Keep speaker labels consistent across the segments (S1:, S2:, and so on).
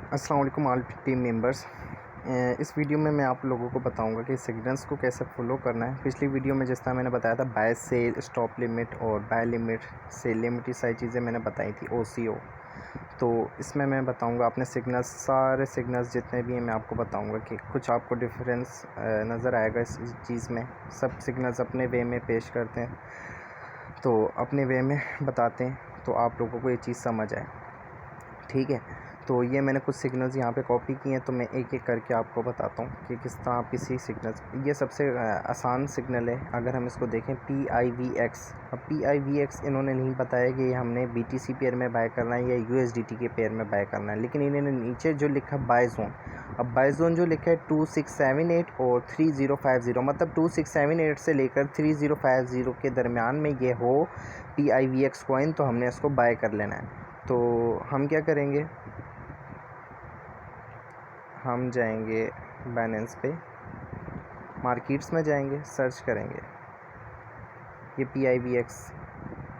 S1: अस्सलाम वालेकुम all team members. इस वीडियो में मैं आप लोगों को बताऊंगा कि सिग्नल्स को कैसे फॉलो करना है। पिछली वीडियो में जिस तरह मैंने बताया था बाय सेल, स्टॉप लिमिट और बाय लिमिट, सेल लिमिट, ये सारी चीज़ें मैंने बताई थी, ओसीओ। तो इसमें मैं बताऊंगा अपने सिग्नल्स, सारे सिग्नल्स जितने भी हैं मैं आपको बताऊंगा कि कुछ आपको डिफरेंस नज़र आएगा इस चीज़ में। सब सिग्नल्स अपने वे में पेश करते हैं, तो अपने वे में बताते हैं तो आप लोगों को ये चीज़ समझ आए, ठीक है। तो ये मैंने कुछ सिग्नल्स यहाँ पे कॉपी किए हैं, तो मैं एक एक करके आपको बताता हूँ कि किस तरह आप किसी सिग्नल्स, ये सबसे आसान सिग्नल है। अगर हम इसको देखें PIVX, अब PIVX इन्होंने नहीं बताया कि हमने BTC पेयर में बाय करना है या USDT के पेयर में बाय करना है, लेकिन इन्होंने नीचे जो लिखा बाय जोन, अब बाय जोन जो लिखा है 2678 और 3050, मतलब 2678 से लेकर 3050 के दरमियान में ये हो PIVX कॉइन, तो हमने इसको बाय कर लेना है। तो हम क्या करेंगे, हम जाएंगे बाइनेंस पे, मार्केट्स में जाएंगे, सर्च करेंगे ये PIVX,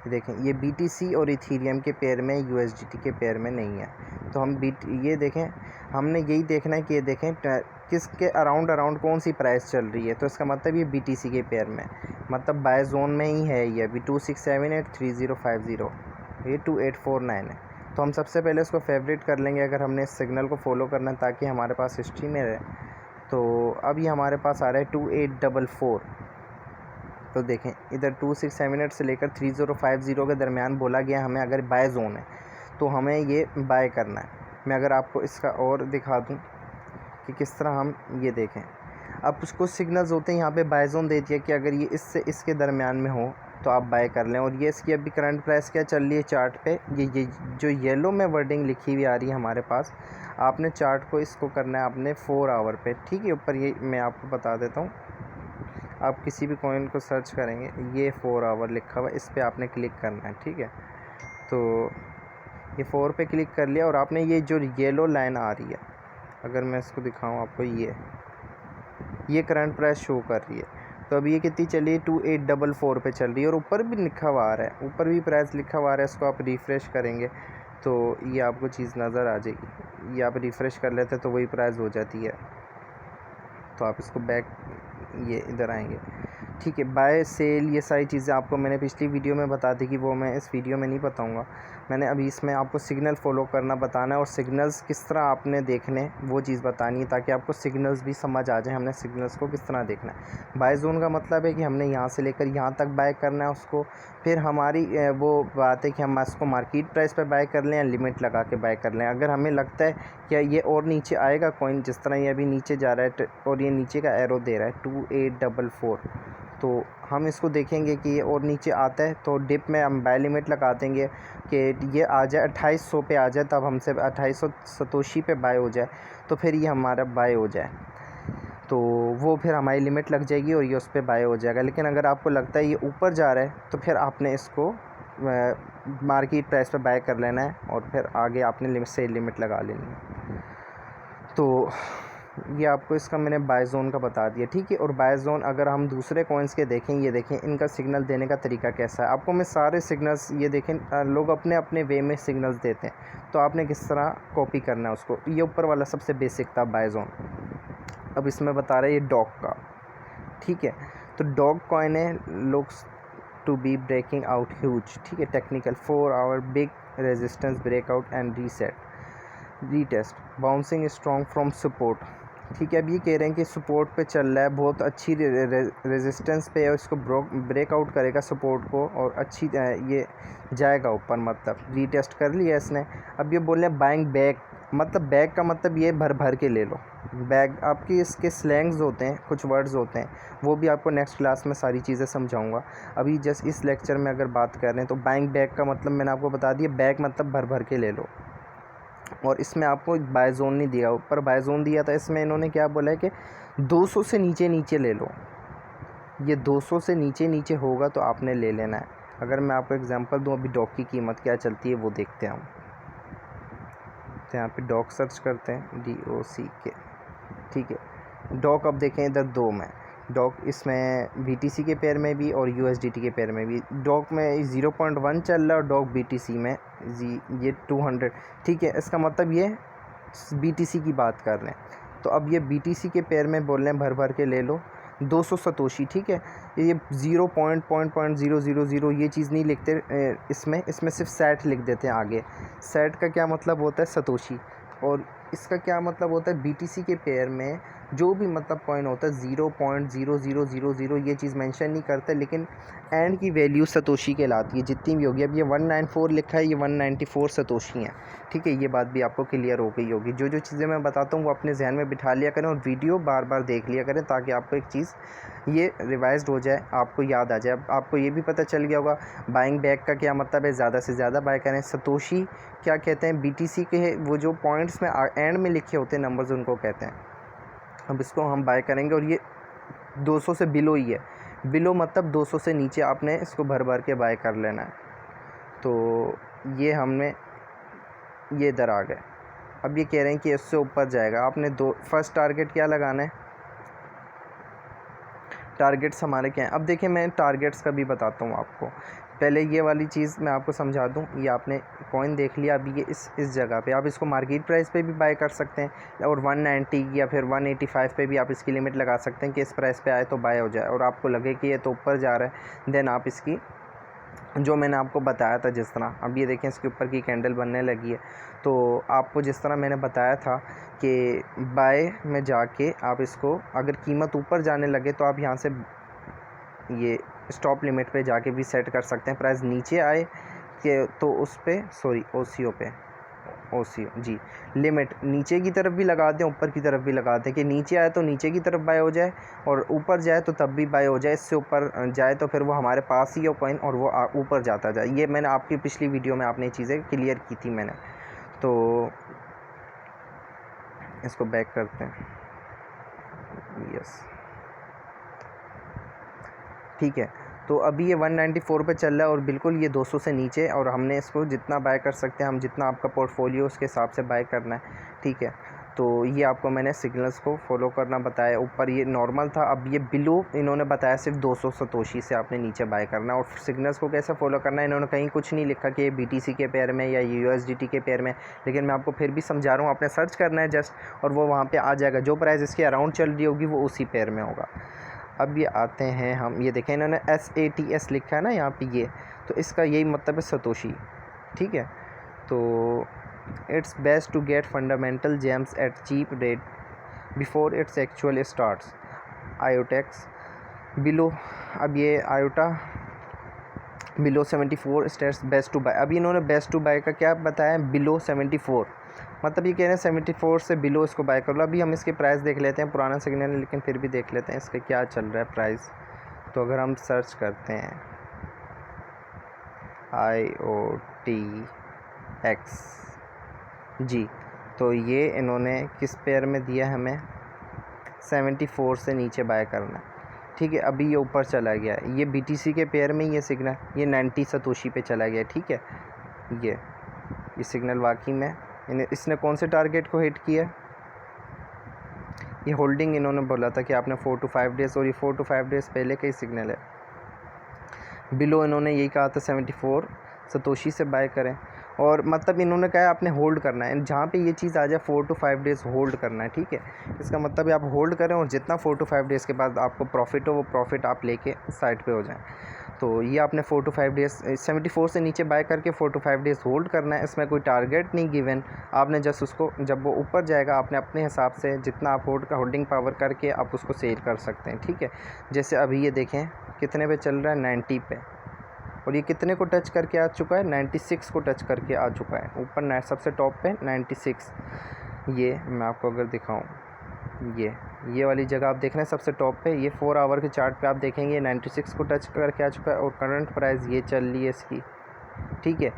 S1: देखें ये BTC और इथीरियम के पेयर में, USDT के पेयर में नहीं है। तो हम ये देखें, हमने यही देखना है कि ये देखें किसके अराउंड कौन सी प्राइस चल रही है। तो इसका मतलब ये BTC के पेयर में, मतलब बाय जोन में ही है ये अभी 2678 3050, ये 2849 है। तो हम सबसे पहले इसको फेवरेट कर लेंगे अगर हमने इस सिग्नल को फॉलो करना है, ताकि हमारे पास हिस्ट्री में रहे। तो अब ये हमारे पास आ रहा है 2844। तो देखें इधर 2678 से लेकर 3050 के दरमियान बोला गया हमें, अगर बाय जोन है तो हमें ये बाय करना है। मैं अगर आपको इसका और दिखा दूं कि किस तरह हम ये देखें, अब कुछ सिग्नल्स होते हैं यहाँ पे बाय जोन दे दिया कि अगर ये इससे इसके दरमियान में हो तो आप बाय कर लें। और ये इसकी अभी करंट प्राइस क्या चल रही है चार्ट पे, ये जो येलो में वर्डिंग लिखी हुई आ रही है हमारे पास, आपने चार्ट को इसको करना है आपने 4 आवर पे, ठीक है। ऊपर ये मैं आपको बता देता हूँ, आप किसी भी कॉइन को सर्च करेंगे ये 4 आवर लिखा हुआ है, इस पर आपने क्लिक करना है, ठीक है। तो ये 4 पे क्लिक कर लिया और आपने ये जो येलो लाइन आ रही है, अगर मैं इसको दिखाऊं आपको, ये करंट प्राइस शो कर रही है। तो अभी ये कितनी चली है, 2844 पे चल रही है और ऊपर भी लिखा हुआ आ रहा है, ऊपर भी प्राइस लिखा हुआ आ रहा है। इसको आप रिफ़्रेश करेंगे तो ये आपको चीज़ नज़र आ जाएगी, ये आप रिफ़्रेश कर लेते तो वही प्राइस हो जाती है। तो आप इसको बैक, ये इधर आएंगे, ठीक है। बाय सेल, ये सारी चीज़ें आपको मैंने पिछली वीडियो में बता दी कि वो मैं इस वीडियो में नहीं बताऊंगा। मैंने अभी इसमें आपको सिग्नल फॉलो करना बताना है और सिग्नल्स किस तरह आपने देखने वो चीज़ बतानी है, ताकि आपको सिग्नल्स भी समझ आ जाए हमने सिग्नल्स को किस तरह देखना है। बाय जोन का मतलब है कि हमने यहाँ से लेकर यहाँ तक बाय करना है उसको, फिर हमारी वो बात है कि हम इसको मार्केट प्राइस पर बाय कर लें या लिमिट लगा के बाय कर लें। अगर हमें लगता है कि ये और नीचे आएगा कॉइन, जिस तरह ये अभी नीचे जा रहा है और ये नीचे का एरो दे रहा है 2844, तो हम इसको देखेंगे कि ये और नीचे आता है तो डिप में हम बाय लिमिट लगा देंगे कि ये आ जाए 2800 पे आ जाए, तब हमसे 2800 सतोशी पे बाय हो जाए, तो फिर ये हमारा बाय हो जाए, तो वो फिर हमारी लिमिट लग जाएगी और ये उस पर बाय हो जाएगा। लेकिन अगर आपको लगता है ये ऊपर जा रहा है तो फिर आपने इसको मार्केट प्राइस पे बाय कर लेना है और फिर आगे आपने लिमिट से लिमिट लगा लेनी है। तो ये आपको इसका मैंने बाय जोन का बता दिया, ठीक है। और बाय जोन अगर हम दूसरे कॉइन्स के देखें, ये देखें इनका सिग्नल देने का तरीका कैसा है। आपको मैं सारे सिग्नल्स, ये देखें लोग अपने अपने वे में सिग्नल्स देते हैं, तो आपने किस तरह कॉपी करना है उसको। ये ऊपर वाला सबसे बेसिक था बाय जोन। अब इसमें बता रहा है ये डॉग का, ठीक है। तो डॉग कॉइन है, looks to be breaking out huge, ठीक है। Technical 4 hour big resistance breakout and retest, bouncing strong from support, ठीक है। अब ये कह रहे हैं कि सपोर्ट पे चल रहा है, बहुत अच्छी रेजिस्टेंस पे है, इसको ब्रेकआउट करेगा सपोर्ट को और अच्छी ये जाएगा ऊपर, मतलब रीटेस्ट कर लिया इसने। अब ये बोल रहे हैं बाइंग बैक, मतलब बैक का मतलब ये भर भर के ले लो। बैग आपकी इसके स्लैंग्स होते हैं, कुछ वर्ड्स होते हैं, वो भी आपको नेक्स्ट क्लास में सारी चीज़ें समझाऊंगा। अभी जस्ट इस लेक्चर में अगर बात कर रहे हैं तो बाइंग बैक का मतलब मैंने आपको बता दिया, बैक मतलब भर भर के ले लो। और इसमें आपको बाय जोन नहीं दिया, ऊपर बाय जोन दिया था, इसमें इन्होंने क्या बोला है कि 200 से नीचे नीचे ले लो। ये 200 से नीचे नीचे होगा तो आपने ले लेना है। अगर मैं आपको एग्जांपल दूं, अभी डॉग की कीमत क्या चलती है वो देखते हैं हम। तो यहाँ पे डॉग सर्च करते हैं, DOC, ठीक है। डॉग अब देखें इधर दो में, डॉग इसमें BTC के पेयर में भी और USDT के पेयर में भी। डॉग में 0.1 चल रहा है और डॉग BTC में ये 200, ठीक है। इसका मतलब ये BTC की बात कर रहे हैं। तो अब ये BTC के पेयर में बोल रहे हैं भर भर के ले लो 200 सतोशी, ठीक है। ये 0.000 ये चीज़ नहीं लिखते इसमें सिर्फ सेट लिख देते हैं आगे। सेट का क्या मतलब होता है? सतोशी। और इसका क्या मतलब होता है? BTC के पेयर में जो भी मतलब कॉइन होता है 0.0000 ये चीज़ मेंशन नहीं करते, लेकिन एंड की वैल्यू सतोशी कहलाती है जितनी भी होगी। अब ये 194 लिखा है, ये 194 सतोशी हैं, ठीक है। ये बात भी आपको क्लियर हो गई होगी। जो चीज़ें मैं बताता हूँ वो अपने जहन में बिठा लिया करें और वीडियो बार बार देख लिया करें ताकि आपको एक चीज़ ये रिवाइज्ड हो जाए, आपको याद आ जाए। अब आपको ये भी पता चल गया होगा बाइंग बैक का क्या मतलब है, ज़्यादा से ज़्यादा बाय करें। सतोशी क्या कहते हैं? BTC के वो जो पॉइंट्स में एंड में लिखे होते हैं नंबर्स, उनको कहते हैं। अब इसको हम बाय करेंगे और ये 200 से बिलो ही है। बिलो मतलब 200 से नीचे आपने इसको भर भर के बाय कर लेना है। तो ये हमने ये इधर आ गए। अब ये कह रहे हैं कि इससे ऊपर जाएगा। आपने फर्स्ट टारगेट क्या लगाना है? टारगेट्स हमारे क्या हैं? अब देखिए मैं टारगेट्स का भी बताता हूँ आपको। पहले ये वाली चीज़ मैं आपको समझा दूँ। ये आपने कॉइन देख लिया, अभी ये इस जगह पे आप इसको मार्केट प्राइस पे भी बाय कर सकते हैं और 190 या फिर 185 पे भी आप इसकी लिमिट लगा सकते हैं कि इस प्राइस पे आए तो बाय हो जाए और आपको लगे कि ये तो ऊपर जा रहा है, देन आप इसकी जो मैंने आपको बताया था जिस तरह, अब ये देखें इसके ऊपर की कैंडल बनने लगी है। तो आपको जिस तरह मैंने बताया था कि बाय में जाके आप इसको अगर कीमत ऊपर जाने लगे तो आप यहाँ से ये स्टॉप लिमिट पे जाके भी सेट कर सकते हैं। प्राइस नीचे आए कि तो उस पे सॉरी OCO जी लिमिट नीचे की तरफ भी लगा दें, ऊपर की तरफ भी लगा दें कि नीचे आए तो नीचे की तरफ बाय हो जाए और ऊपर जाए तो तब भी बाय हो जाए। इससे ऊपर जाए तो फिर वो हमारे पास ही हो कॉइन और वो ऊपर जाता जाए। ये मैंने आपकी पिछली वीडियो में आपने चीज़ें क्लियर की थी मैंने। तो इसको बैक करते हैं। यस, ठीक है। तो अभी ये 194 पे चल रहा है और बिल्कुल ये 200 से नीचे, और हमने इसको जितना बाय कर सकते हैं हम, जितना आपका पोर्टफोलियो उसके हिसाब से बाय करना है, ठीक है। तो ये आपको मैंने सिग्नल्स को फॉलो करना बताया। ऊपर ये नॉर्मल था, अब ये बिलो इन्होंने बताया सिर्फ 200 सतोशी से आपने नीचे बाय करना है। और सिग्नल्स को कैसे फॉलो करना है इन्होंने कहीं कुछ नहीं लिखा कि ये BTC के पेयर में या USDT के पेयर में, लेकिन मैं आपको फिर भी समझा रहा हूँ। आपने सर्च करना है जस्ट और वो वहाँ पर आ जाएगा। जो प्राइस इसके अराउंड चल रही होगी वो उसी पेयर में होगा। अब ये आते हैं हम, ये देखें इन्होंने SATS लिखा है ना यहाँ पे, ये तो इसका यही मतलब है सतोशी, ठीक है। तो it's best to get fundamental gems at cheap rate before it's actual starts. IoTeX below, अब ये IOTA below 74 states best to buy. अभी इन्होंने बेस्ट टू बाय का क्या बताया? बिलो 74, मतलब ये कह रहे हैं 74 से बिलो इसको बाय कर लो। अभी हम इसके प्राइस देख लेते हैं, पुराना सिग्नल है लेकिन फिर भी देख लेते हैं इसका क्या चल रहा है प्राइस। तो अगर हम सर्च करते हैं IOTX जी, तो ये इन्होंने किस पेयर में दिया हमें? 74 से नीचे बाय करना है, ठीक है। अभी ये ऊपर चला गया, ये BTC के पेयर में ये सिग्नल ये 90 सतोशी पे चला गया, ठीक है। ये सिग्नल वाकई में इसने कौन से टारगेट को हिट किया? ये होल्डिंग इन्होंने बोला था कि आपने 4 to 5 डेज़, और ये 4 to 5 डेज़ पहले का ही सिग्नल है। बिलो इन्होंने यही कहा था 74 सतोशी से बाय करें, और मतलब इन्होंने कहा है आपने होल्ड करना है। जहाँ पे ये चीज़ आ जाए 4 to 5 डेज़ होल्ड करना है, ठीक है। इसका मतलब है आप होल्ड करें और जितना 4 to 5 डेज़ के बाद आपको प्रॉफिट हो वो प्रॉफिट आप लेके साइड पे हो जाएं। तो ये आपने 4 to 5 डेज़ 74 से नीचे बाय करके 4 to 5 डेज़ होल्ड करना है। इसमें कोई टारगेट नहीं गिवन, आपने जस्ट उसको जब वो ऊपर जाएगा आपने अपने हिसाब से जितना आप होल्डिंग पावर करके आप उसको सेल कर सकते हैं, ठीक है। जैसे अभी ये देखें कितने पे चल रहा है? 90 पे, और ये कितने को टच करके आ चुका है? 96 को टच करके आ चुका है ऊपर सबसे टॉप पे 96। ये मैं आपको अगर दिखाऊं, ये वाली जगह आप देख रहे हैं सबसे टॉप पे, ये 4 आवर के चार्ट पे आप देखेंगे 96 को टच करके आ चुका है और करंट प्राइस ये चल रही है इसकी, ठीक है,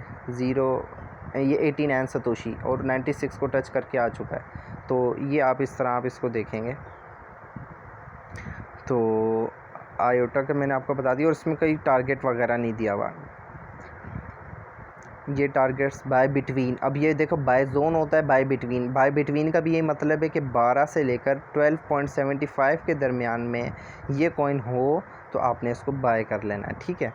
S1: ये 89 सतोशी और 96 को टच करके आ चुका है। तो ये आप इस तरह आप इसको देखेंगे। तो आयोटा का मैंने आपको बता दिया, और इसमें कोई टारगेट वगैरह नहीं दिया हुआ। ये टारगेट्स बाय बिटवीन, अब ये देखो बाय जोन होता है, बाय बिटवीन का भी यही मतलब है कि 12 से लेकर 12.75 के दरमियान में ये कॉइन हो तो आपने इसको बाय कर लेना है, ठीक है।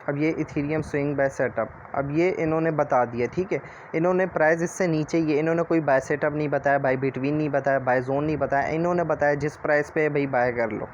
S1: अब ये इथेरियम स्विंग बाय सेटअप, अब ये इन्होंने बता दिया, ठीक है। इन्होंने प्राइस इससे नीचे ही है, इन्होंने कोई बाय सेटअप नहीं बताया, बाय बिटवीन नहीं बताया, बाय जोन नहीं बताया, इन्होंने बताया जिस प्राइस पे भाई बाय कर लो।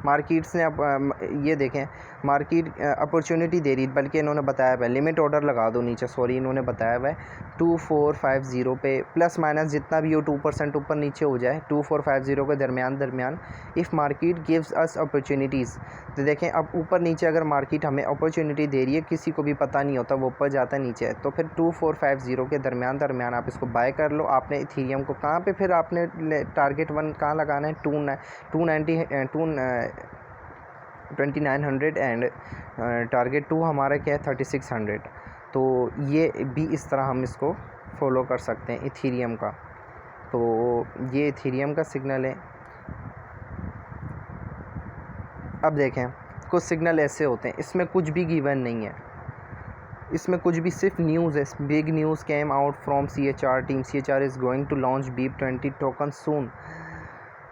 S1: मार्केट्स ने अब ये देखें मार्केट अपॉर्चुनिटी दे रही, बल्कि इन्होंने बताया हुआ है लिमिट ऑर्डर लगा दो नीचे, सॉरी इन्होंने बताया हुआ है 2450 पे प्लस माइनस जितना भी हो 2% ऊपर नीचे हो जाए 2450 के दरमियान if market gives us opportunities. तो देखें अब ऊपर नीचे अगर मार्केट हमें अपॉर्चुनिटी दे रही है, किसी को भी पता नहीं होता वो ऊपर जाता है नीचे है, तो फिर 2450 के दरमियान आप इसको बाय कर लो। आपने इथेरियम को कहाँ पे फिर आपने टारगेट 1 कहाँ लगाना है 2900 एंड टारगेट 2 हमारा क्या है 3600। तो ये भी इस तरह हम इसको फॉलो कर सकते हैं इथेरियम का। तो ये इथेरियम का सिग्नल है। अब देखें कुछ सिग्नल ऐसे होते हैं, इसमें कुछ भी गिवन नहीं है, इसमें कुछ भी सिर्फ न्यूज़ है। Big news came out from CHR team, CHR is going to launch BEEP20 token soon.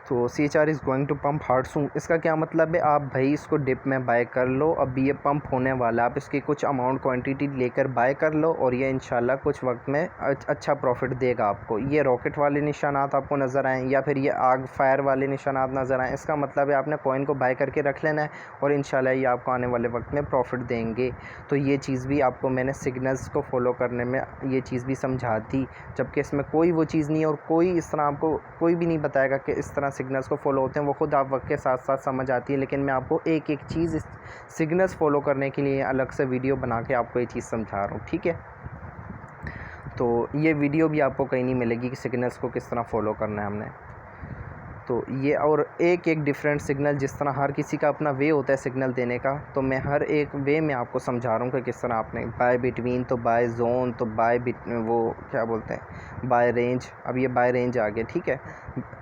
S1: तो CHR is going to pump hard soon, इसका क्या मतलब है, आप भाई इसको डिप में बाय कर लो, अभी ये पंप होने वाला, आप इसकी कुछ अमाउंट क्वांटिटी लेकर बाय कर लो और ये इंशाल्लाह कुछ वक्त में अच्छा प्रॉफिट देगा आपको। ये रॉकेट वाले निशानात आपको नज़र आएँ या फिर ये आग फायर वाले निशानात नज़र आएँ, इसका मतलब है आपने कॉइन को बाय करके रख लेना है और इंशाल्लाह ये आपको आने वाले वक्त में प्रॉफिट देंगे। तो ये चीज़ भी आपको मैंने सिग्नल्स को फॉलो करने में ये चीज़ भी समझा दी, जबकि इसमें कोई वो चीज़ नहीं है और कोई इस तरह आपको कोई भी नहीं बताएगा कि इस तरह सिग्नल्स को फॉलो होते हैं, वो ख़ुद आप वक्त के साथ साथ समझ आती है। लेकिन मैं आपको एक एक चीज़ सिग्नल्स फॉलो करने के लिए अलग से वीडियो बना के आपको ये चीज़ समझा रहा हूँ, ठीक है। तो ये वीडियो भी आपको कहीं नहीं मिलेगी कि सिग्नल्स को किस तरह फॉलो करना है हमने। तो ये और एक एक डिफरेंट सिग्नल, जिस तरह हर किसी का अपना वे होता है सिग्नल देने का, तो मैं हर एक वे में आपको समझा रहा हूँ कि किस तरह आपने बाय बिटवीन, तो बाय जोन, तो बाय वो क्या बोलते हैं बाय रेंज। अब ये बाय रेंज आ गया, ठीक है,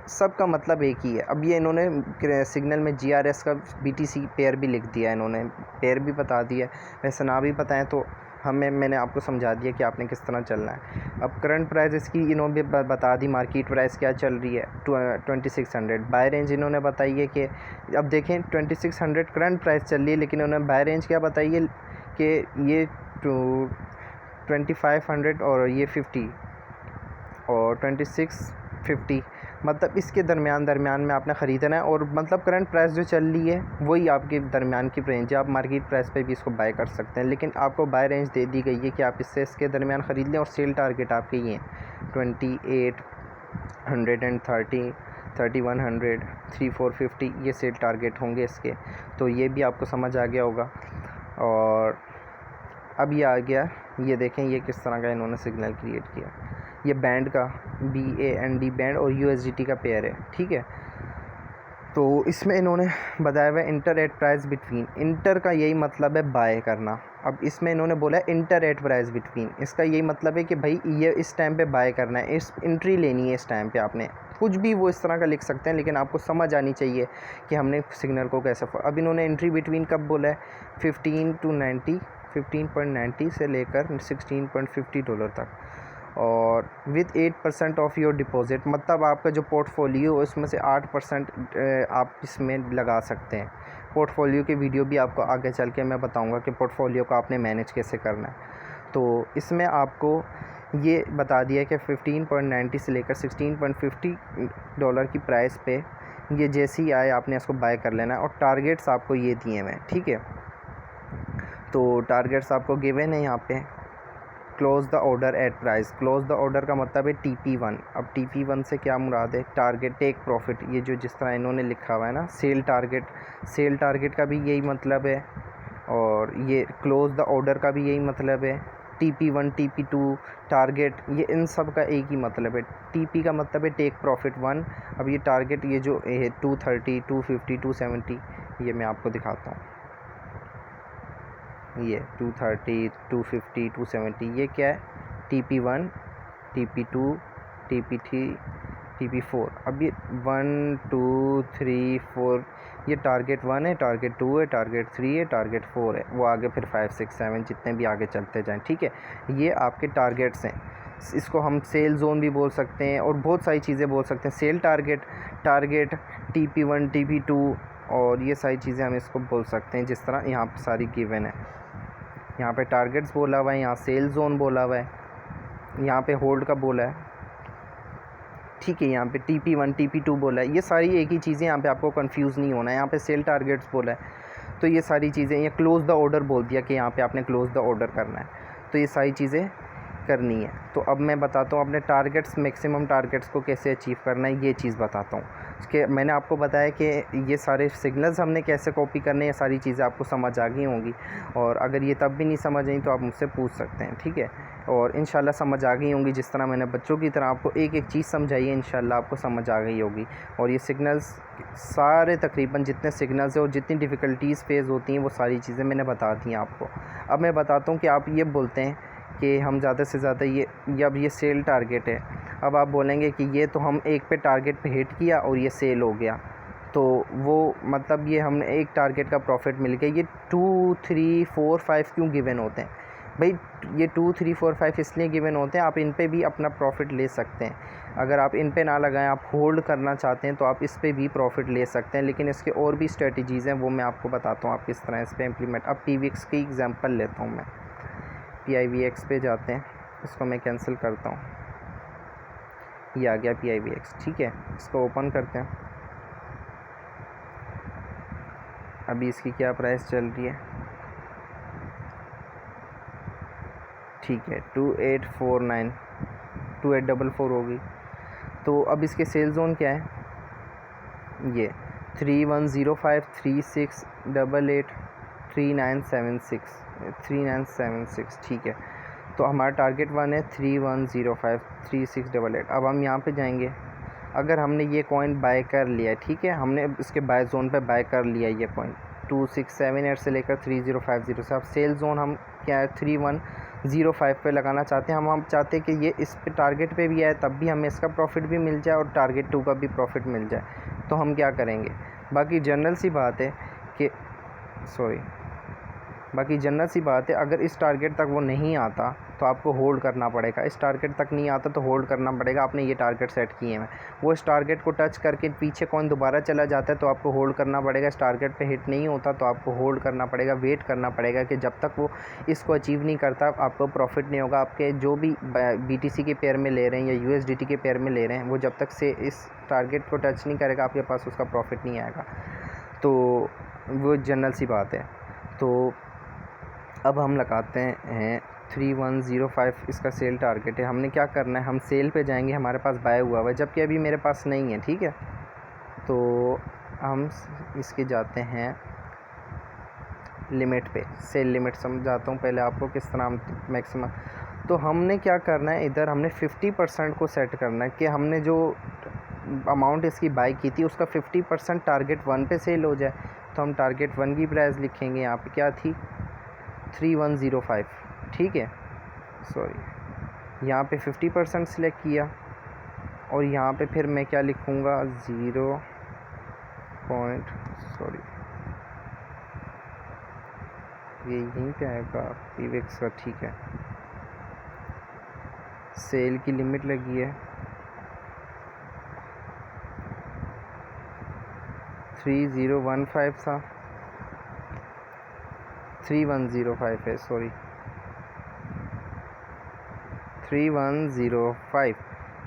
S1: सब का मतलब एक ही है। अब ये इन्होंने सिग्नल में GRS का BTC पेयर भी लिख दिया, इन्होंने पेयर भी बता दिया, वैसे ना भी बताएं तो मैंने आपको समझा दिया कि आपने किस तरह चलना है। अब करंट प्राइस इसकी इन्होंने बता दी, मार्केट प्राइस क्या चल रही है 2600। बाय रेंज इन्होंने बताई है कि अब देखें 2600 करंट प्राइस चल रही है, लेकिन उन्होंने बाय रेंज क्या बताई है कि ये 2500 और ये 50 और 2650, मतलब इसके दरमियान में आपने ख़रीदना है। और मतलब करंट प्राइस जो चल रही है वही आपके दरमियान की रेंज है, आप मार्केट प्राइस पे भी इसको बाय कर सकते हैं, लेकिन आपको बाय रेंज दे दी गई है कि आप इससे इसके दरमियान ख़रीद लें। और सेल टारगेट आपके ये हैं 2830, 3100, 3450, ये सेल टारगेट होंगे इसके। तो ये भी आपको समझ आ गया होगा। और अब ये आ गया, ये देखें ये किस तरह का इन्होंने सिग्नल क्रिएट किया, ये बैंड का BAND बैंड और USDT का पेयर है, ठीक है। तो इसमें इन्होंने बताया हुआ है enter at price between, enter का यही मतलब है बाय करना। अब इसमें इन्होंने बोला है इंटर एट प्राइस बिटवीन, इसका यही मतलब है कि भाई ये इस टाइम पे बाय करना है, इस एंट्री लेनी है इस टाइम पे। आपने कुछ भी वो इस तरह का लिख सकते हैं, लेकिन आपको समझ आनी चाहिए कि हमने सिग्नल को कैसे। अब इन्होंने एंट्री बिटवीन कब बोला है 15.90 से लेकर $16.50 तक, और विद 8% ऑफ योर डिपॉज़िट, मतलब आपका जो पोर्टफोलियो है उसमें से 8% आप इसमें लगा सकते हैं। पोर्टफोलियो की वीडियो भी आपको आगे चल के मैं बताऊंगा कि पोर्टफोलियो को आपने मैनेज कैसे करना है। तो इसमें आपको ये बता दिया कि 15.90 से लेकर $16.50 की प्राइस पे ये जैसे ही आए आपने इसको बाय कर लेना है। और टारगेट्स आपको ये दिए हुए हैं, ठीक है। तो टारगेट्स आपको गिवन है यहाँ पे, close the order at price. Close the order का मतलब है TP1। अब TP1 से क्या मुराद है, टारगेट टेक प्रॉफिट, ये जो जिस तरह इन्होंने लिखा हुआ है ना सेल टारगेट का भी यही मतलब है, और ये क्लोज़ द ऑर्डर का भी यही मतलब है। TP1 TP2 टारगेट, ये इन सब का एक ही मतलब है। TP का मतलब है टेक प्रॉफिट 1। अब ये टारगेट ये जो है 230, 250, 270, ये मैं आपको दिखाता हूँ, ये 230, 250, 270, ये क्या है TP1, TP2, TP3, TP4। अब ये 1 2 3 4, ये टारगेट 1 है, टारगेट 2 है, टारगेट 3 है, टारगेट 4 है, वो आगे फिर 5 6 7 जितने भी आगे चलते जाएं, ठीक है। ये आपके टारगेट्स हैं, इसको हम सेल जोन भी बोल सकते हैं और बहुत सारी चीज़ें बोल सकते हैं। सेल टारगेट TP1 TP2 और ये सारी चीज़ें हम इसको बोल सकते हैं, जिस तरह यहाँ पर सारी गिवन है। यहाँ पे टारगेट्स बोला हुआ है, यहाँ सेल जोन बोला हुआ है, यहाँ पे होल्ड का बोला है, ठीक है। यहाँ पे TP1 TP2 बोला है। ये सारी एक ही चीज़ें, यहाँ पे आपको कंफ्यूज नहीं होना है। यहाँ पे सेल टारगेट्स बोला है, तो ये सारी चीज़ें, ये क्लोज़ द ऑर्डर बोल दिया कि यहाँ पे आपने क्लोज़ द ऑर्डर करना है, तो ये सारी चीज़ें करनी है। तो अब मैं बताता हूँ अपने टारगेट्स, मैक्सिमम टारगेट्स को कैसे अचीव करना है, ये चीज़ बताता हूँ। उसके मैंने आपको बताया कि ये सारे सिग्नल्स हमने कैसे कॉपी करने हैं, ये सारी चीज़ें आपको समझ आ गई होंगी, और अगर ये तब भी नहीं समझ आई तो आप मुझसे पूछ सकते हैं, ठीक है। और इंशाल्लाह समझ आ गई होंगी, जिस तरह मैंने बच्चों की तरह आपको एक एक चीज़ समझाई है, इंशाल्लाह आपको समझ आ गई होगी। और ये सिग्नल्स सारे, तकरीबन जितने सिग्नल्स हैं और जितनी डिफ़िकल्टीज़ फेस होती हैं, वो सारी चीज़ें मैंने बता दी हैं आपको। अब मैं बताता हूँ कि आप ये बोलते हैं कि हम ज़्यादा से ज़्यादा अब ये सेल टारगेट है। अब आप बोलेंगे कि ये तो हम एक पे टारगेट पे हिट किया और ये सेल हो गया, तो वो मतलब ये हमने एक टारगेट का प्रॉफिट मिल गया। ये 2, 3, 4, 5 क्यों गिवन होते हैं भाई? ये 2, 3, 4, 5 इसलिए गिवन होते हैं, आप इन पे भी अपना प्रॉफिट ले सकते हैं। अगर आप इन पे ना लगाएं, आप होल्ड करना चाहते हैं, तो आप इस पे भी प्रॉफिट ले सकते हैं। लेकिन इसके और भी स्ट्रेटजीज़ हैं, वो मैं आपको बताता हूँ आप किस तरह इस पर इम्प्लीमेंट। अब PVX की एग्जांपल लेता हूँ मैं। PIVX पे जाते हैं, इसको मैं कैंसिल करता हूँ, ये आ गया PIVX, ठीक है। इसको ओपन करते हैं। अभी इसकी क्या प्राइस चल रही है, ठीक है 2849, 2844 होगी। तो अब इसके सेल जोन क्या है, ये 3105, 3688, 3976, 3976, ठीक है। तो हमारा टारगेट 1 है 3105, 3688। अब हम यहाँ पे जाएंगे, अगर हमने ये कॉइन बाय कर लिया है, ठीक है, हमने इसके बाय जोन पे बाय कर लिया ये कॉइन 2678 से लेकर 3050 से। अब सेल जोन हम क्या है 3105 पे लगाना चाहते हैं। हम चाहते हैं कि ये इस पे टारगेट पे भी आए, तब भी हमें इसका प्रॉफिट भी मिल जाए और टारगेट 2 का भी प्रॉफिट मिल जाए। तो हम क्या करेंगे, बाकी जनरल सी बात है, अगर इस टारगेट तक वो नहीं आता तो आपको होल्ड करना पड़ेगा। इस टारगेट तक नहीं आता तो होल्ड करना पड़ेगा। आपने ये टारगेट सेट किए हैं, वो इस टारगेट को टच करके पीछे कौन दोबारा चला जाता है तो आपको होल्ड करना पड़ेगा। इस टारगेट पे हिट नहीं होता तो आपको होल्ड करना पड़ेगा, वेट करना पड़ेगा कि जब तक वो इसको अचीव नहीं करता आपको प्रॉफिट नहीं होगा। आपके जो भी BTC के पेयर में ले रहे हैं या USDT के पेयर में ले रहे हैं, वो जब तक से इस टारगेट को टच नहीं करेगा आपके पास उसका प्रॉफिट नहीं आएगा। तो वो जनरल सी बात है। तो अब हम लगाते हैं 3105, इसका सेल टारगेट है। हमने क्या करना है, हम सेल पे जाएंगे, हमारे पास बाय हुआ हुआ है, जबकि अभी मेरे पास नहीं है, ठीक है। तो हम इसके जाते हैं लिमिट पे, सेल लिमिट समझाता हूँ पहले आपको किस तरह मैक्सिमम। तो हमने क्या करना है, इधर हमने 50% को सेट करना है कि हमने जो अमाउंट इसकी बाय की थी उसका 50% टारगेट 1 पे सेल हो जाए। तो हम टारगेट 1 की प्राइस लिखेंगे, यहाँ पे क्या थी 3105, ठीक है। यहाँ पे 50% सिलेक्ट किया और यहाँ पे फिर मैं क्या लिखूँगा ये यहीं पे आएगा PVX का, ठीक है। सेल की लिमिट लगी है 3015 था, 3105 है, 3105,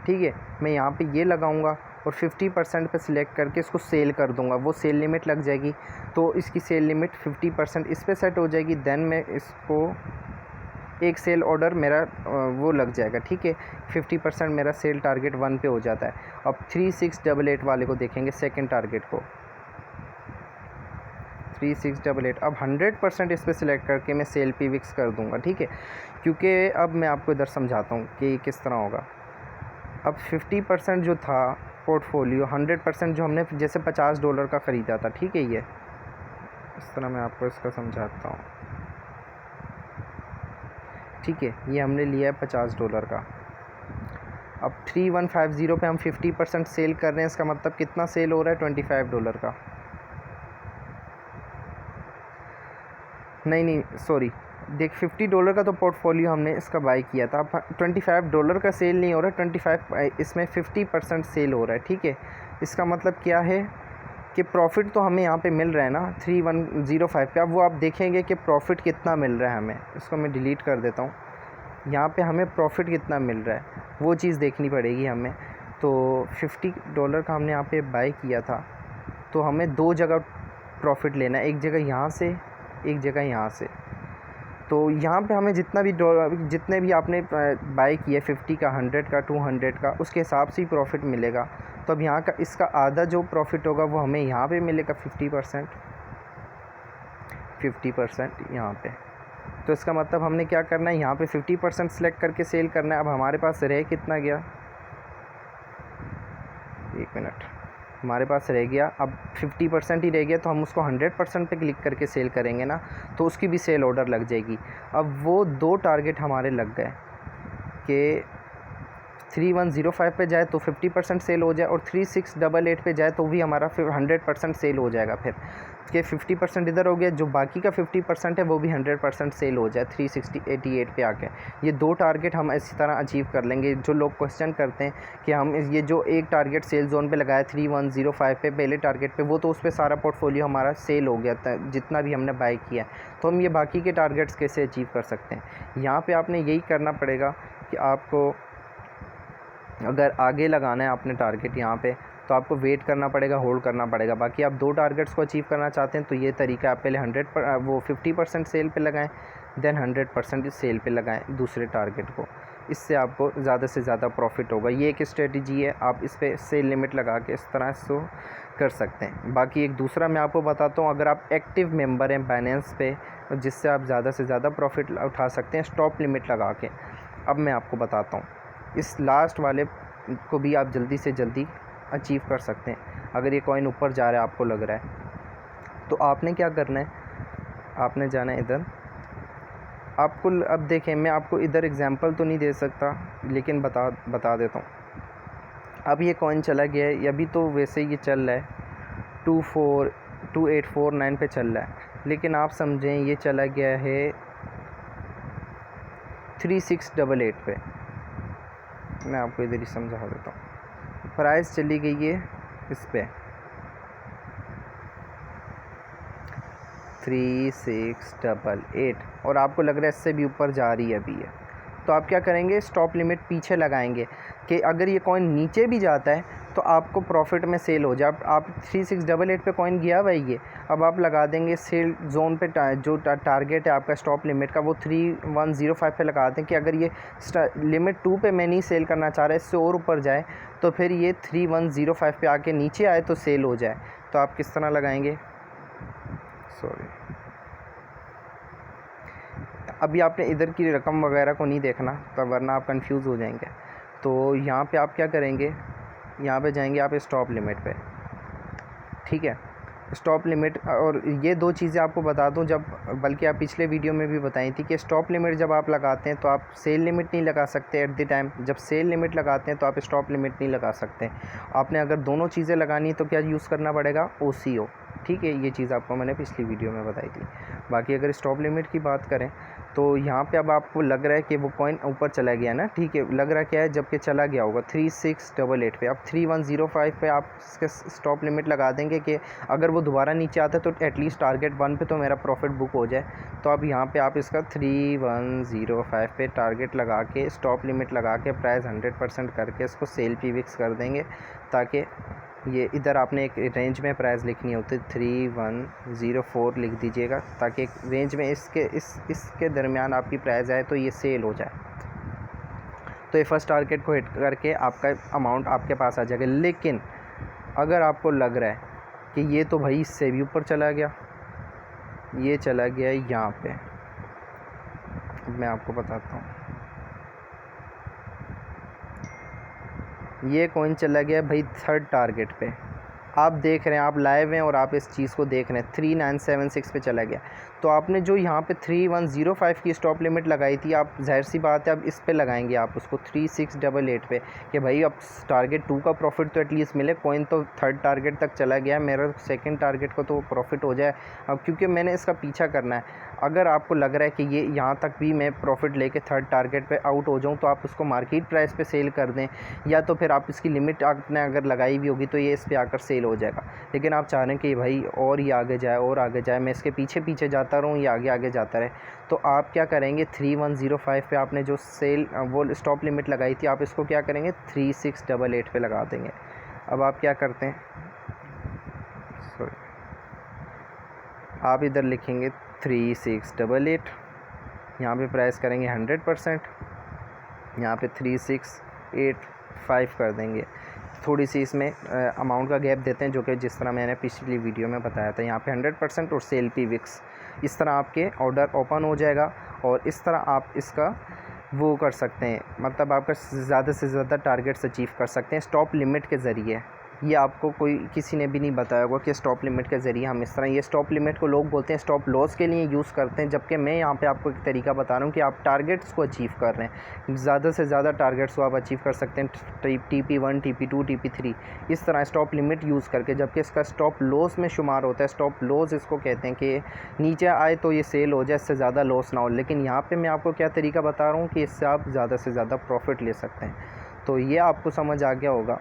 S1: ठीक है। मैं यहाँ पे ये लगाऊंगा और 50% पे सिलेक्ट करके इसको सेल कर दूंगा, वो सेल लिमिट लग जाएगी। तो इसकी सेल लिमिट 50% इस पे सेट हो जाएगी। देन मैं इसको एक सेल ऑर्डर मेरा वो लग जाएगा, ठीक है। 50% मेरा सेल टारगेट 1 पे हो जाता है। अब 3688 वाले को देखेंगे, सेकेंड टारगेट को 3688। अब 100% इस पर सिलेक्ट करके मैं सेल PVX कर दूंगा, ठीक है। क्योंकि अब मैं आपको इधर समझाता हूँ कि किस तरह होगा। अब 50% जो था पोर्टफोलियो, 100% जो हमने जैसे $50 का ख़रीदा था, ठीक है। ये इस तरह मैं आपको इसका समझाता हूँ, ठीक है। ये हमने लिया है $50 का। अब 3150 पे हम 50% सेल कर रहे हैं, इसका मतलब कितना सेल हो रहा है $25 का। नहीं सॉरी, देख $50 का तो पोर्टफोलियो हमने इसका बाई किया था। अब $25 का सेल नहीं हो रहा है, 25 इसमें 50% सेल हो रहा है, ठीक है। इसका मतलब क्या है कि प्रॉफिट तो हमें यहाँ पे मिल रहा है ना 3105 पे। अब वो आप देखेंगे कि प्रॉफिट कितना मिल रहा है हमें। इसको मैं डिलीट कर देता हूँ। यहाँ पे हमें प्रॉफिट कितना मिल रहा है वो चीज़ देखनी पड़ेगी हमें। तो $50 का हमने यहाँ पे बाय किया था, तो हमें 2 जगह प्रॉफिट लेना है, एक जगह यहाँ से, एक जगह यहाँ से। तो यहाँ पे हमें जितने भी आपने बाय किए 50 का, 100 का, 200 का, उसके हिसाब से ही प्रॉफिट मिलेगा। तो अब यहाँ का इसका आधा जो प्रॉफिट होगा वो हमें यहाँ पे मिलेगा 50% यहाँ पे। तो इसका मतलब हमने क्या करना है, यहाँ पे 50% सेलेक्ट करके सेल करना है। अब हमारे पास रह कितना गया, 1 मिनट, हमारे पास रह गया अब 50% ही रह गया, तो हम उसको 100% पे क्लिक करके सेल करेंगे ना, तो उसकी भी सेल ऑर्डर लग जाएगी। अब वो 2 टारगेट हमारे लग गए कि 3105 पे जाए तो 50% सेल हो जाए, और 3688 पे जाए तो भी हमारा फिर 100% सेल हो जाएगा। फिर कि 50% इधर हो गया, जो बाकी का 50% है वो भी 100% सेल हो जाए 388 पे आके। ये 2 टारगेट हम इसी तरह अचीव कर लेंगे। जो लोग क्वेश्चन करते हैं कि हम ये जो एक टारगेट सेल जोन पे लगाया 3105 पे पहले टारगेट पे, वो तो उस पर सारा पोर्टफोलियो हमारा सेल हो गया था जितना भी हमने बाय किया। तो हम ये बाकी के टारगेट्स कैसे अचीव कर सकते हैं, यहाँ पर आपने यही करना पड़ेगा कि आपको अगर आगे लगाना है अपने टारगेट यहाँ पे, तो आपको वेट करना पड़ेगा, होल्ड करना पड़ेगा। बाकी आप 2 टारगेट्स को अचीव करना चाहते हैं तो ये तरीका, आप पहले 50% सेल पे लगाएं, देन 100% सेल पे लगाएं दूसरे टारगेट को। इससे आपको ज़्यादा से ज़्यादा प्रॉफिट होगा। ये एक स्ट्रेटजी है, आप इस पर सेल लिमिट लगा के इस तरह से कर सकते हैं। बाकी एक दूसरा मैं आपको बताता हूँ, अगर आप एक्टिव मेंबर हैं बाइनेंस पे, जिससे आप ज़्यादा से ज़्यादा प्रॉफिट उठा सकते हैं स्टॉप लिमिट लगा के। अब मैं आपको बताता हूँ, इस लास्ट वाले को भी आप जल्दी से जल्दी अचीव कर सकते हैं। अगर ये कॉइन ऊपर जा रहा है आपको लग रहा है, तो आपने क्या करना है, आपने जाना है इधर। आपको अब देखें, मैं आपको इधर एग्जांपल तो नहीं दे सकता, लेकिन बता देता हूँ। अब ये कॉइन चला गया है, अभी तो वैसे ही ये चल रहा है 2849 पे चल रहा है, लेकिन आप समझें ये चला गया है 3688 पे। मैं आपको इधर ही समझा देता हूँ। प्राइस चली गई है इस पे 3688, और आपको लग रहा है इससे भी ऊपर जा रही है अभी है। तो आप क्या करेंगे, स्टॉप लिमिट पीछे लगाएंगे कि अगर ये कॉइन नीचे भी जाता है तो आपको प्रॉफिट में सेल हो जाए। आप 3688 पे कॉइन गया हुआ ये, अब आप लगा देंगे सेल जोन पे जो टारगेट है आपका स्टॉप लिमिट का, वो 3105 पे लगा दें कि अगर ये लिमिट 2 पे मैं नहीं सेल करना चाह रहा, इससे और ऊपर जाए तो फिर ये 3105 पे आके नीचे आए तो सेल हो जाए। तो आप किस तरह लगाएंगे, सॉरी, अभी आपने इधर की रकम वगैरह को नहीं देखना, तब वरना आप कंफ्यूज हो जाएंगे। तो यहाँ पे आप क्या करेंगे, यहाँ पे जाएंगे आप स्टॉप लिमिट पे, ठीक है, स्टॉप लिमिट। और ये 2 चीज़ें आपको बता दूं, जब बल्कि आप पिछले वीडियो में भी बताई थी कि स्टॉप लिमिट जब आप लगाते हैं तो आप सेल लिमिट नहीं लगा सकते एट द टाइम, जब सेल लिमिट लगाते हैं तो आप स्टॉप लिमिट नहीं लगा सकते। आपने अगर दोनों चीज़ें लगानी तो क्या यूज़ करना पड़ेगा, OCO, ठीक है। ये चीज़ आपको मैंने पिछली वीडियो में बताई थी। बाकी अगर स्टॉप लिमिट की बात करें तो यहाँ पे अब आपको लग रहा है कि वो कॉइन ऊपर चला गया ना, ठीक है, लग रहा क्या है, जबकि चला गया होगा 3688 पे। अब 3105 पे आप इसके स्टॉप लिमिट लगा देंगे कि अगर वो दोबारा नीचे आता है तो एटलीस्ट टारगेट 1 पे तो मेरा प्रॉफिट बुक हो जाए। तो अब यहाँ पे आप इसका 3105 पे टारगेट लगा के स्टॉप लिमिट लगा के प्राइस 100% करके इसको सेल पे फिक्स कर देंगे, ताकि ये इधर आपने एक रेंज में प्राइस लिखनी होती है 3104 लिख दीजिएगा, ताकि एक रेंज में इसके दरमियान आपकी प्राइस आए तो ये सेल हो जाए। तो ये फर्स्ट टारगेट को हिट करके आपका अमाउंट आपके पास आ जाएगा। लेकिन अगर आपको लग रहा है कि ये तो भाई इससे भी ऊपर चला गया, ये चला गया यहाँ पे, मैं आपको बताता हूँ, ये कॉइन चला गया भाई 3rd टारगेट पे। आप देख रहे हैं, आप लाइव हैं और आप इस चीज़ को देख रहे हैं, 3976 पे चला गया। तो आपने जो यहाँ पे 3105 की स्टॉप लिमिट लगाई थी, आप जाहिर सी बात है अब इस पे लगाएंगे आप उसको 3688 पे, कि भाई अब टारगेट 2 का प्रॉफिट तो एटलीस्ट मिले। कॉइन तो 3rd टारगेट तक चला गया, मेरा 2nd टारगेट को तो प्रॉफिट हो जाए। अब क्योंकि मैंने इसका पीछा करना है, अगर आपको लग रहा है कि ये यहाँ तक भी मैं प्रॉफिट लेके 3rd टारगेट पे आउट हो जाऊँ, तो आप उसको मार्केट प्राइस पे सेल कर दें, या तो फिर आप इसकी लिमिट आपने अगर लगाई भी होगी तो ये इस पे आकर सेल सेल हो जाएगा। लेकिन आप चाह रहे हैं कि भाई और ये आगे जाए और आगे जाए, मैं इसके पीछे पीछे जाता रहूँ, ये आगे आगे जाता रहे, तो आप क्या करेंगे 3105 पे आपने जो सेल वो स्टॉप लिमिट लगाई थी, आप इसको क्या करेंगे 3688 पे लगा देंगे। अब आप क्या करते हैं, सॉरी, आप इधर लिखेंगे 3688, यहाँ पे प्राइस करेंगे 100%, यहाँ पे 3685 कर देंगे। थोड़ी सी इसमें अमाउंट का गैप देते हैं, जो कि जिस तरह मैंने पिछली वीडियो में बताया था। यहाँ पे 100% और सेल पी विक्स, इस तरह आपके ऑर्डर ओपन हो जाएगा और इस तरह आप इसका वो कर सकते हैं, मतलब आपका ज़्यादा से ज़्यादा टारगेट्स अचीव कर सकते हैं स्टॉप लिमिट के ज़रिए। ये आपको कोई किसी ने भी नहीं बताया होगा कि स्टॉप लिमिट के ज़रिए हम इस तरह, ये स्टॉप लिमिट को लोग बोलते हैं स्टॉप लॉस के लिए यूज़ करते हैं, जबकि मैं यहाँ पे आपको एक तरीका बता रहा हूँ कि आप टारगेट्स को अचीव कर रहे हैं, ज़्यादा से ज़्यादा टारगेट्स को आप अचीव कर सकते हैं TP1 TP2 TP3 इस तरह स्टॉप लिमिट यूज़ करके, जबकि इसका स्टॉप लॉस में शुमार होता है। स्टॉप लॉस इसको कहते हैं कि नीचे आए तो ये सेल हो जाए, इससे ज़्यादा लॉस ना हो। लेकिन यहाँ पर मैं आपको क्या तरीका बता रहा हूँ कि इससे आप ज़्यादा से ज़्यादा प्रॉफिट ले सकते हैं। तो ये आपको समझ आ गया होगा।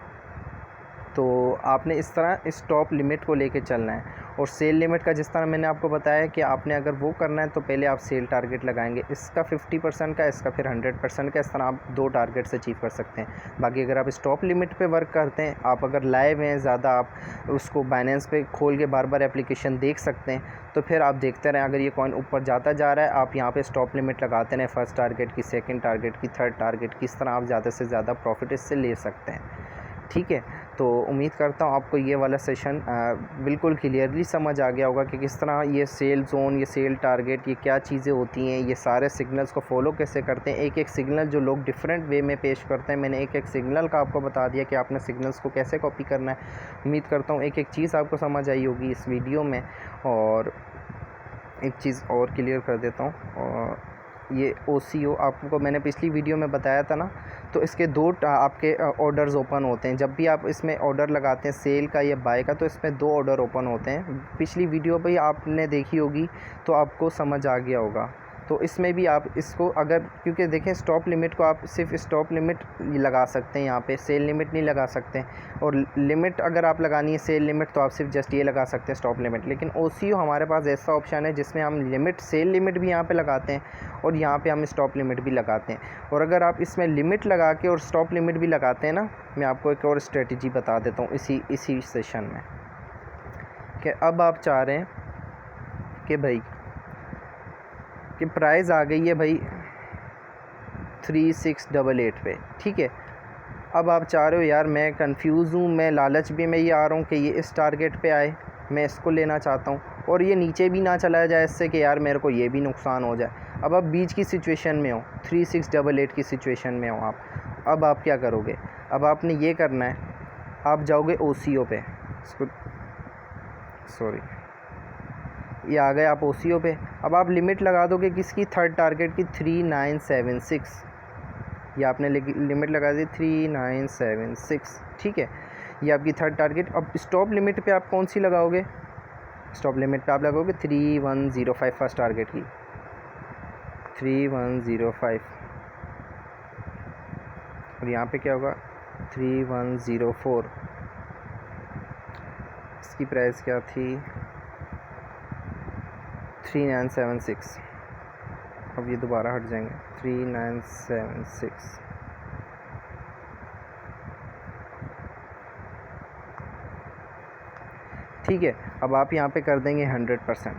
S1: तो आपने इस तरह स्टॉप लिमिट को लेके चलना है। और सेल लिमिट का जिस तरह मैंने आपको बताया कि आपने अगर वो करना है तो पहले आप सेल टारगेट लगाएंगे, इसका 50% का, इसका फिर 100% का, इस तरह आप 2 टारगेट्स अचीव कर सकते हैं। बाकी अगर आप स्टॉप लिमिट पे वर्क करते हैं, आप अगर लाइव हैं ज़्यादा, आप उसको बाइनेंस पे खोल के बार बार एप्लीकेशन देख सकते हैं, तो फिर आप देखते रहें। अगर ये कॉइन ऊपर जाता जा रहा है, आप यहाँ पे स्टॉप लिमिट लगाते रहें, फर्स्ट टारगेट की, सेकंड टारगेट की, थर्ड टारगेट की, इस तरह आप ज़्यादा से ज़्यादा प्रॉफिट इससे ले सकते हैं। ठीक है, तो उम्मीद करता हूँ आपको ये वाला सेशन बिल्कुल क्लियरली समझ आ गया होगा कि किस तरह ये सेल जोन, ये सेल टारगेट, ये क्या चीज़ें होती हैं, ये सारे सिग्नल्स को फॉलो कैसे करते हैं। एक एक सिग्नल जो लोग डिफरेंट वे में पेश करते हैं, मैंने एक एक सिग्नल का आपको बता दिया कि आपने सिग्नल्स को कैसे कॉपी करना है। उम्मीद करता हूँ एक एक चीज़ आपको समझ आई होगी इस वीडियो में। और एक चीज़ और क्लियर कर देता हूँ, और ये OCO आपको मैंने पिछली वीडियो में बताया था ना, तो इसके 2 आपके ऑर्डर्स ओपन होते हैं। जब भी आप इसमें ऑर्डर लगाते हैं सेल का या बाय का, तो इसमें 2 ऑर्डर ओपन होते हैं। पिछली वीडियो भी आपने देखी होगी तो आपको समझ आ गया होगा। तो इसमें भी आप इसको अगर, क्योंकि देखें स्टॉप लिमिट को आप सिर्फ स्टॉप लिमिट लगा सकते हैं, यहाँ पे सेल लिमिट नहीं लगा सकते। और लिमिट अगर आप लगानी है सेल लिमिट, तो आप सिर्फ जस्ट ये लगा सकते हैं स्टॉप लिमिट। लेकिन OCO हमारे पास ऐसा ऑप्शन है जिसमें हम लिमिट, सेल लिमिट भी यहाँ पे लगाते हैं और यहाँ पे हम स्टॉप लिमिट भी लगाते हैं। और अगर आप इसमें लिमिट लगा के और स्टॉप लिमिट भी लगाते हैं ना, मैं आपको एक और स्ट्रेटजी बता देता हूँ इसी सेशन में, कि अब आप चाह रहे हैं कि भाई कि प्राइस आ गई है भाई 3688 पे, ठीक है। अब आप चाह रहे हो यार मैं कंफ्यूज हूँ, मैं लालच भी में ये आ रहा हूँ कि ये इस टारगेट पे आए, मैं इसको लेना चाहता हूँ, और ये नीचे भी ना चला जाए इससे कि यार मेरे को ये भी नुकसान हो जाए। अब आप बीच की सिचुएशन में हो, 3688 की सिचुएशन में हो आप। अब आप क्या करोगे, अब आपने ये करना है, आप जाओगे OCO पे, इसको सॉरी ये आ गए आप OCO पे। अब आप लिमिट लगा दोगे किसकी, थर्ड टारगेट की 3976, ये आपने लिमिट लगा दी 3976, ठीक है। ये आपकी थर्ड टारगेट। अब स्टॉप लिमिट पे आप कौन सी लगाओगे, स्टॉप लिमिट पे आप लगाओगे 3105, फर्स्ट टारगेट की 3105, और यहाँ पे क्या होगा 3104, इसकी प्राइस क्या थी 3976। अब ये दोबारा हट जाएंगे 3976, ठीक है। अब आप यहाँ पे कर देंगे 100%।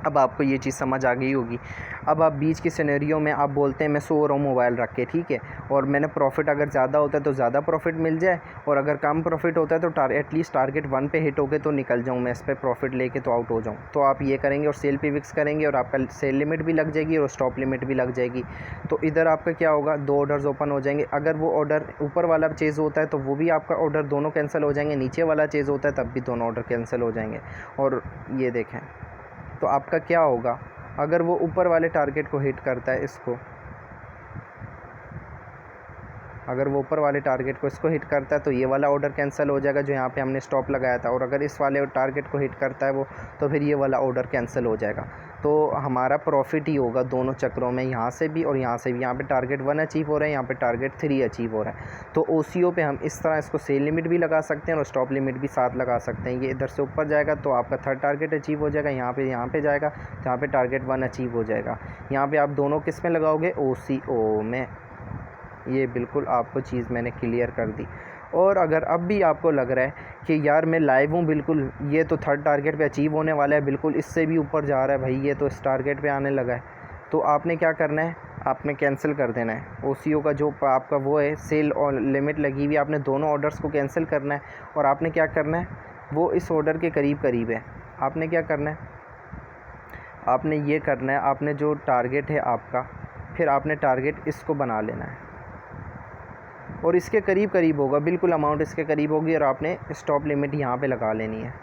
S1: अब आपको ये चीज़ समझ आ गई होगी। अब आप बीच के सिनेरियो में आप बोलते हैं मैं सो रहा हूँ मोबाइल रख के, ठीक है, और मैंने प्रॉफिट अगर ज़्यादा होता है तो ज़्यादा प्रॉफिट मिल जाए, और अगर कम प्रॉफिट होता है तो एटलीस्ट टारगेट 1 पे हिट हो गए तो निकल जाऊँ मैं, इस पर प्रॉफिट लेके तो आउट हो जाऊँ। तो आप ये करेंगे और सेल पे विक्स करेंगे, और आपका सेल लिमिट भी लग जाएगी और स्टॉप लिमिट भी लग जाएगी। तो इधर आपका क्या होगा, 2 ऑर्डर्स ओपन हो जाएंगे। अगर वो ऑर्डर ऊपर वाला चेज़ होता है तो वो भी आपका ऑर्डर दोनों कैंसिल हो जाएंगे, नीचे वाला चेज़ होता है तब भी दोनों ऑर्डर कैंसिल हो जाएंगे। और ये देखें तो आपका क्या होगा, अगर वो ऊपर वाले टारगेट को हिट करता है, इसको, अगर वो ऊपर वाले टारगेट को इसको हिट करता है तो ये वाला ऑर्डर कैंसिल हो जाएगा जो यहाँ पे हमने स्टॉप लगाया था, और अगर इस वाले टारगेट को हिट करता है वो, तो फिर ये वाला ऑर्डर कैंसिल हो जाएगा। तो हमारा प्रॉफिट ही होगा दोनों चक्रों में, यहाँ से भी और यहाँ से भी। यहाँ पे टारगेट 1 अचीव हो रहा है, यहाँ पे टारगेट 3 अचीव हो रहा है। तो OCO पे हम इस तरह इसको सेल लिमिट भी लगा सकते हैं और स्टॉप लिमिट भी साथ लगा सकते हैं। ये इधर से ऊपर जाएगा तो आपका 3rd टारगेट अचीव हो जाएगा, यहाँ पे जाएगा तो यहाँ पे टारगेट 1 अचीव हो जाएगा। यहाँ पे आप दोनों किस में लगाओगे, OCO में। ये बिल्कुल आपको चीज़ मैंने क्लियर कर दी। और अगर अब भी आपको लग रहा है कि यार मैं लाइव हूँ बिल्कुल, ये तो 3rd टारगेट पे अचीव होने वाला है, बिल्कुल इससे भी ऊपर जा रहा है भाई, ये तो इस टारगेट पे आने लगा है, तो आपने क्या करना है, आपने कैंसिल कर देना है। OCO का जो आपका वो है सेल और लिमिट लगी हुई है, आपने दोनों ऑर्डर्स को कैंसिल करना है। और आपने क्या करना है, वो इस ऑर्डर के करीब है। आपने क्या करना है, आपने ये करना है, आपने जो टारगेट है आपका, फिर आपने टारगेट इसको बना लेना है और इसके करीब होगा, बिल्कुल अमाउंट इसके करीब होगी और आपने स्टॉप लिमिट यहाँ पे लगा लेनी है।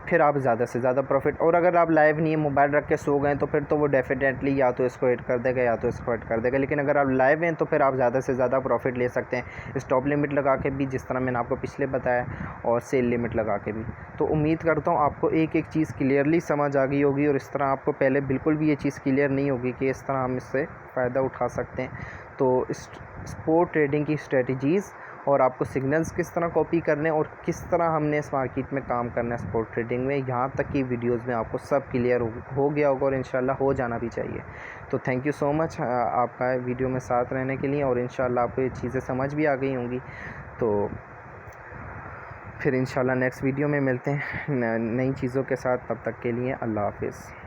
S1: फिर आप ज़्यादा से ज़्यादा प्रॉफिट। और अगर आप लाइव नहीं है, मोबाइल रख के सो गए, तो फिर तो वो डेफिनेटली या तो इसको हिट कर देगा या तो इसको हिट कर देगा। लेकिन अगर आप लाइव हैं तो फिर आप ज़्यादा से ज़्यादा प्रॉफिट ले सकते हैं, स्टॉप लिमिट लगा के भी, जिस तरह मैंने आपको पिछले बताया, और सेल लिमिट लगा के भी। तो उम्मीद करता हूँ आपको एक एक चीज़ क्लियरली समझ आ गई होगी और इस तरह आपको पहले बिल्कुल भी ये चीज़ क्लियर नहीं होगी कि इस तरह हम इससे फ़ायदा उठा सकते हैं। तो स्पोर्ट ट्रेडिंग की स्ट्रेटजीज़ और आपको सिग्नल्स किस तरह कॉपी करने और किस तरह हमने इस मार्केट में काम करना है स्पोर्ट ट्रेडिंग में, यहाँ तक की वीडियोस में आपको सब क्लियर हो गया होगा और इंशाल्लाह हो जाना भी चाहिए। तो थैंक यू सो मच आपका वीडियो में साथ रहने के लिए, और इंशाल्लाह आपको ये चीज़ें समझ भी आ गई होंगी। तो फिर इंशाल्लाह नेक्स्ट वीडियो में मिलते हैं नई चीज़ों के साथ। तब तक के लिए अल्लाह हाफिज़।